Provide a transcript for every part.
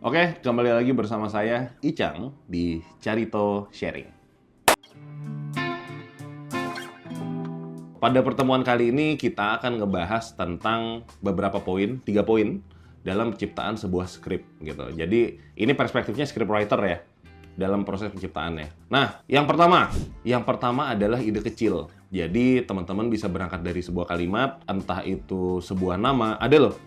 Oke, kembali lagi bersama saya Icang di Carito Sharing. Pada pertemuan kali ini kita akan ngebahas tentang beberapa poin, 3 poin dalam penciptaan sebuah skrip gitu. Jadi ini perspektifnya scriptwriter ya dalam proses penciptaannya. Nah, yang pertama adalah ide kecil. Jadi teman-teman bisa berangkat dari sebuah kalimat, entah itu sebuah nama. Ada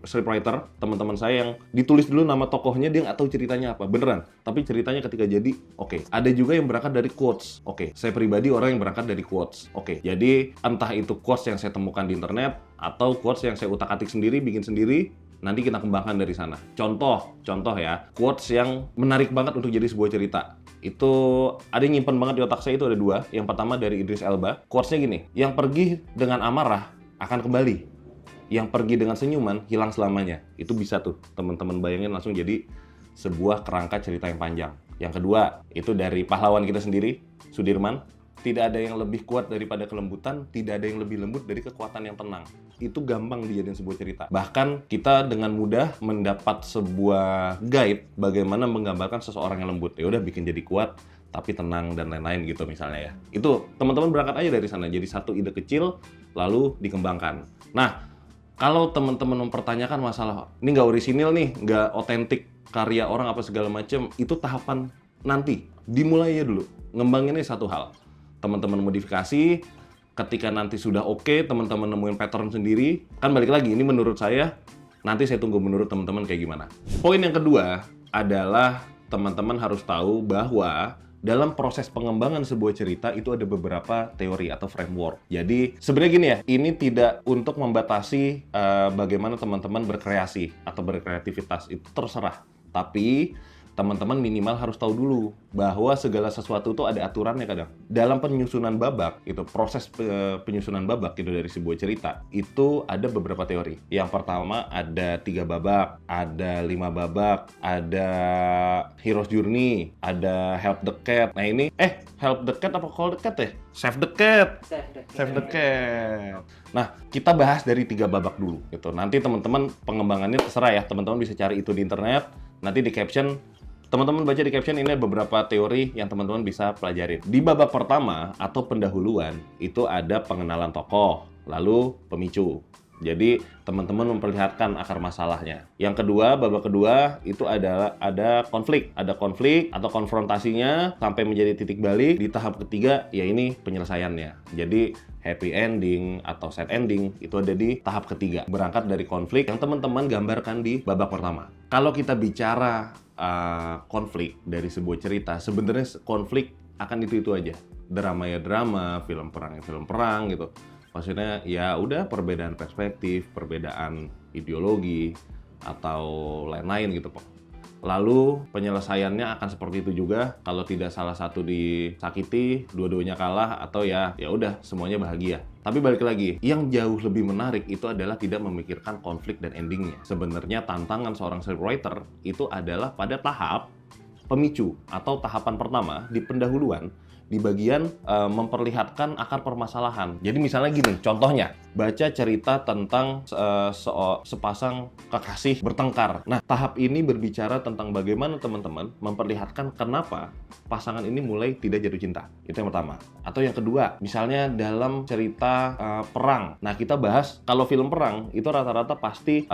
scriptwriter teman-teman saya yang ditulis dulu nama tokohnya, dia nggak tahu ceritanya apa, beneran. Tapi ceritanya ketika jadi, oke. Ada juga yang berangkat dari quotes. Oke, saya pribadi orang yang berangkat dari quotes. Oke, jadi entah itu quotes yang saya temukan di internet atau quotes yang saya utak-atik sendiri, bikin sendiri. Nanti kita kembangkan dari sana. Contoh ya, quotes yang menarik banget untuk jadi sebuah cerita. Itu ada yang nyimpen banget di otak saya, itu ada 2. Yang pertama dari Idris Elba. Quotes-nya gini, yang pergi dengan amarah akan kembali. Yang pergi dengan senyuman hilang selamanya. Itu bisa tuh teman-teman bayangin langsung jadi sebuah kerangka cerita yang panjang. Yang kedua, itu dari pahlawan kita sendiri, Sudirman. Tidak ada yang lebih kuat daripada kelembutan, tidak ada yang lebih lembut dari kekuatan yang tenang. Itu gampang dijadiin sebuah cerita. Bahkan kita dengan mudah mendapat sebuah guide bagaimana menggambarkan seseorang yang lembut. Ya udah bikin jadi kuat, tapi tenang dan lain-lain gitu misalnya ya. Itu teman-teman berangkat aja dari sana. Jadi satu ide kecil lalu dikembangkan. Nah, kalau teman-teman mempertanyakan masalah ini nggak orisinil nih, nggak otentik karya orang apa segala macam, itu tahapan nanti. Dimulai aja dulu. Ngembanginnya satu hal. Teman-teman modifikasi, ketika nanti sudah oke, teman-teman nemuin pattern sendiri, kan balik lagi, ini menurut saya, nanti saya tunggu menurut teman-teman kayak gimana. Poin yang kedua adalah teman-teman harus tahu bahwa dalam proses pengembangan sebuah cerita itu ada beberapa teori atau framework. Jadi sebenarnya gini ya, ini tidak untuk membatasi bagaimana teman-teman berkreasi atau berkreativitas, itu terserah. Tapi teman-teman minimal harus tahu dulu bahwa segala sesuatu itu ada aturannya kadang. Dalam penyusunan babak, itu proses penyusunan babak itu dari sebuah cerita, itu ada beberapa teori. Yang pertama ada 3 babak, ada 5 babak, ada Hero's Journey, ada Help the Cat. Nah ini, Help the Cat apa Call the Cat ya? Save the Cat. Save the Cat. Nah, kita bahas dari 3 babak dulu gitu. Nanti teman-teman pengembangannya terserah ya, teman-teman bisa cari itu di internet. Nanti di caption, teman-teman baca di caption, ini ada beberapa teori yang teman-teman bisa pelajarin. Di babak pertama atau pendahuluan, itu ada pengenalan tokoh, lalu pemicu. Jadi teman-teman memperlihatkan akar masalahnya. Yang kedua, babak kedua itu adalah ada konflik atau konfrontasinya sampai menjadi titik balik. Di tahap ketiga ya ini penyelesaiannya. Jadi happy ending atau sad ending itu ada di tahap ketiga. Berangkat dari konflik yang teman-teman gambarkan di babak pertama. Kalau kita bicara konflik dari sebuah cerita, sebenarnya konflik akan itu aja. Drama ya drama, film perang ya film perang gitu. Maksudnya ya udah perbedaan perspektif, perbedaan ideologi atau lain-lain gitu Pak. Lalu penyelesaiannya akan seperti itu juga. Kalau tidak salah satu disakiti, dua-duanya kalah atau ya udah semuanya bahagia. Tapi balik lagi, yang jauh lebih menarik itu adalah tidak memikirkan konflik dan endingnya. Sebenarnya tantangan seorang scriptwriter itu adalah pada tahap pemicu atau tahapan pertama di pendahuluan, di bagian memperlihatkan akar permasalahan. Jadi misalnya gini, contohnya baca cerita tentang sepasang kekasih bertengkar. Nah, tahap ini berbicara tentang bagaimana teman-teman memperlihatkan kenapa pasangan ini mulai tidak jatuh cinta. Itu yang pertama. Atau yang kedua, misalnya dalam cerita perang. Nah, kita bahas kalau film perang itu rata-rata pasti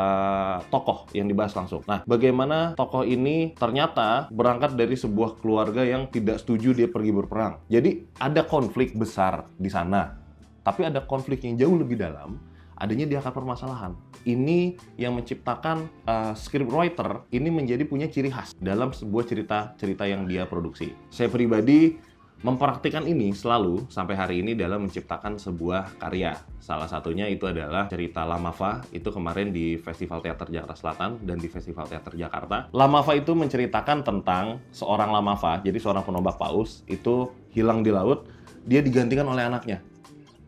tokoh yang dibahas langsung. Nah, bagaimana tokoh ini ternyata berangkat dari sebuah keluarga yang tidak setuju dia pergi berperang. Jadi ada konflik besar di sana, tapi ada konflik yang jauh lebih dalam, adanya di akar permasalahan. Ini yang menciptakan scriptwriter ini menjadi punya ciri khas dalam sebuah cerita yang dia produksi. Saya pribadi mempraktikkan ini selalu sampai hari ini dalam menciptakan sebuah karya. Salah satunya itu adalah cerita Lamava, itu kemarin di Festival Teater Jakarta Selatan dan di Festival Teater Jakarta. Lamava itu menceritakan tentang seorang Lamava, jadi seorang penombak paus, itu hilang di laut, dia digantikan oleh anaknya.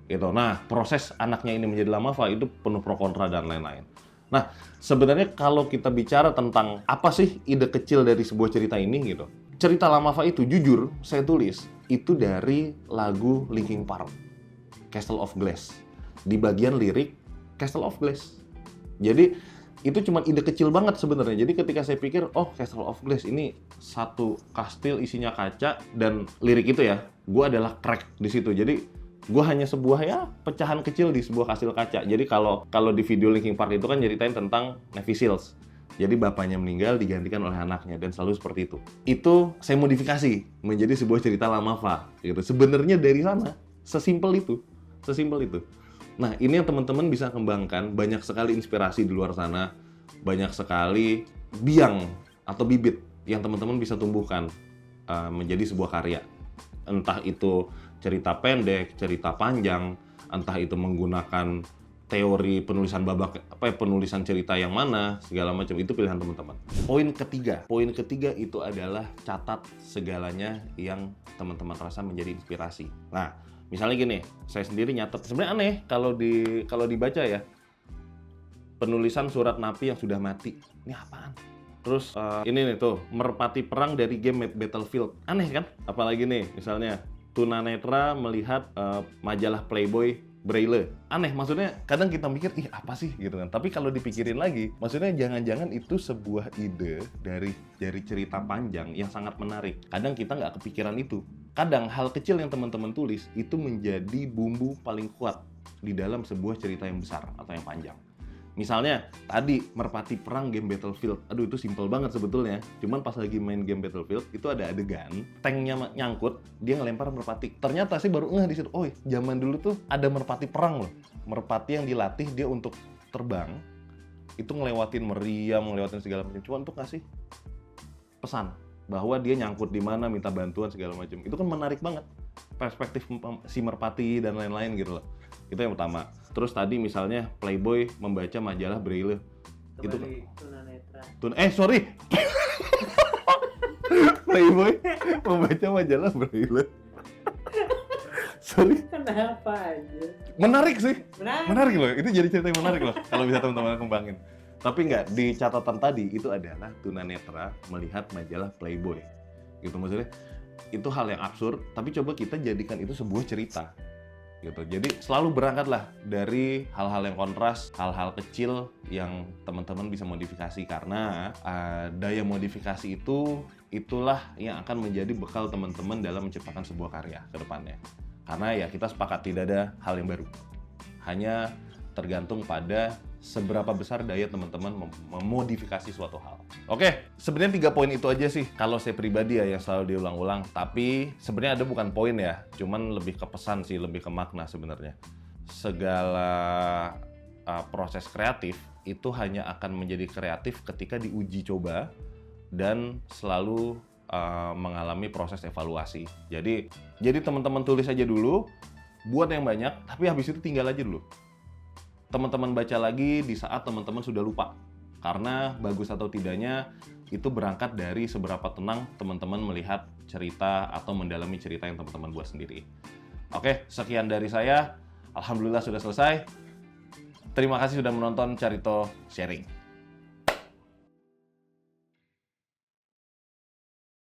Gitu. Nah, proses anaknya ini menjadi Lamava itu penuh pro kontra dan lain-lain. Nah, sebenarnya kalau kita bicara tentang apa sih ide kecil dari sebuah cerita ini gitu. Cerita Lamava itu jujur saya tulis itu dari lagu Linkin Park, Castle of Glass. Di bagian lirik Castle of Glass. Jadi Itu cuma ide kecil banget sebenarnya. Jadi ketika saya pikir, oh Castle of Glass ini satu kastil isinya kaca dan lirik itu ya, gue adalah crack di situ. Jadi gue hanya sebuah ya pecahan kecil di sebuah kastil kaca. Jadi kalau di video Linkin Park itu kan nyeritain tentang Navy Seals. Jadi bapaknya meninggal digantikan oleh anaknya dan selalu seperti itu. Itu saya modifikasi menjadi sebuah cerita Lamava gitu. Sebenarnya dari sana sesimpel itu. Nah, ini yang teman-teman bisa kembangkan, banyak sekali inspirasi di luar sana, banyak sekali biang atau bibit yang teman-teman bisa tumbuhkan menjadi sebuah karya. Entah itu cerita pendek, cerita panjang, entah itu menggunakan teori penulisan penulisan cerita yang mana, segala macam, itu pilihan teman-teman. Poin ketiga itu adalah catat segalanya yang teman-teman rasa menjadi inspirasi. Nah, misalnya gini, saya sendiri nyatet, sebenarnya aneh kalau dibaca ya, penulisan surat napi yang sudah mati. Ini apaan? Terus ini nih tuh, merpati perang dari game Battlefield. Aneh kan? Apalagi nih, misalnya tunanetra melihat majalah Playboy Braille. Aneh, maksudnya kadang kita mikir, ih apa sih gitu kan. Tapi kalau dipikirin lagi, maksudnya jangan-jangan itu sebuah ide dari cerita panjang yang sangat menarik. Kadang kita nggak kepikiran itu. Kadang hal kecil yang teman-teman tulis itu menjadi bumbu paling kuat di dalam sebuah cerita yang besar atau yang panjang. Misalnya tadi merpati perang game Battlefield, aduh itu simple banget sebetulnya. Cuman pas lagi main game Battlefield itu ada adegan tanknya nyangkut, dia ngelempar merpati. Ternyata sih baru ngeh di situ, oh zaman dulu tuh ada merpati perang loh, merpati yang dilatih dia untuk terbang, itu ngelewatin meriam, ngelewatin segala macam. Cuma untuk ngasih pesan bahwa dia nyangkut di mana, minta bantuan segala macam. Itu kan menarik banget perspektif si merpati dan lain-lain gitu loh. Itu yang pertama. Terus tadi misalnya Playboy membaca majalah Braille. Itu Playboy membaca majalah Braille. Sorry. Kenapa aja? Menarik sih. Menarik loh. Itu jadi cerita yang menarik loh kalau bisa teman-teman kembangin. Tapi nggak, di catatan tadi itu adalah tunanetra melihat majalah Playboy. Gitu maksudnya. Itu hal yang absurd, tapi coba kita jadikan itu sebuah cerita. Gitu. Jadi selalu berangkatlah dari hal-hal yang kontras, hal-hal kecil yang teman-teman bisa modifikasi, karena daya modifikasi itulah yang akan menjadi bekal teman-teman dalam menciptakan sebuah karya ke depannya. Karena ya kita sepakat tidak ada hal yang baru. Hanya tergantung pada seberapa besar daya teman-teman memodifikasi suatu hal. Oke, sebenarnya 3 poin itu aja sih kalau saya pribadi ya yang selalu diulang-ulang. Tapi sebenarnya ada bukan poin ya, cuman lebih ke pesan sih, lebih ke makna sebenarnya. Segala proses kreatif itu hanya akan menjadi kreatif ketika diuji coba dan selalu mengalami proses evaluasi. Jadi teman-teman tulis aja dulu, buat yang banyak, tapi habis itu tinggal aja dulu. Teman-teman baca lagi di saat teman-teman sudah lupa. Karena bagus atau tidaknya itu berangkat dari seberapa tenang teman-teman melihat cerita atau mendalami cerita yang teman-teman buat sendiri. Oke, sekian dari saya. Alhamdulillah sudah selesai. Terima kasih sudah menonton Carito Sharing.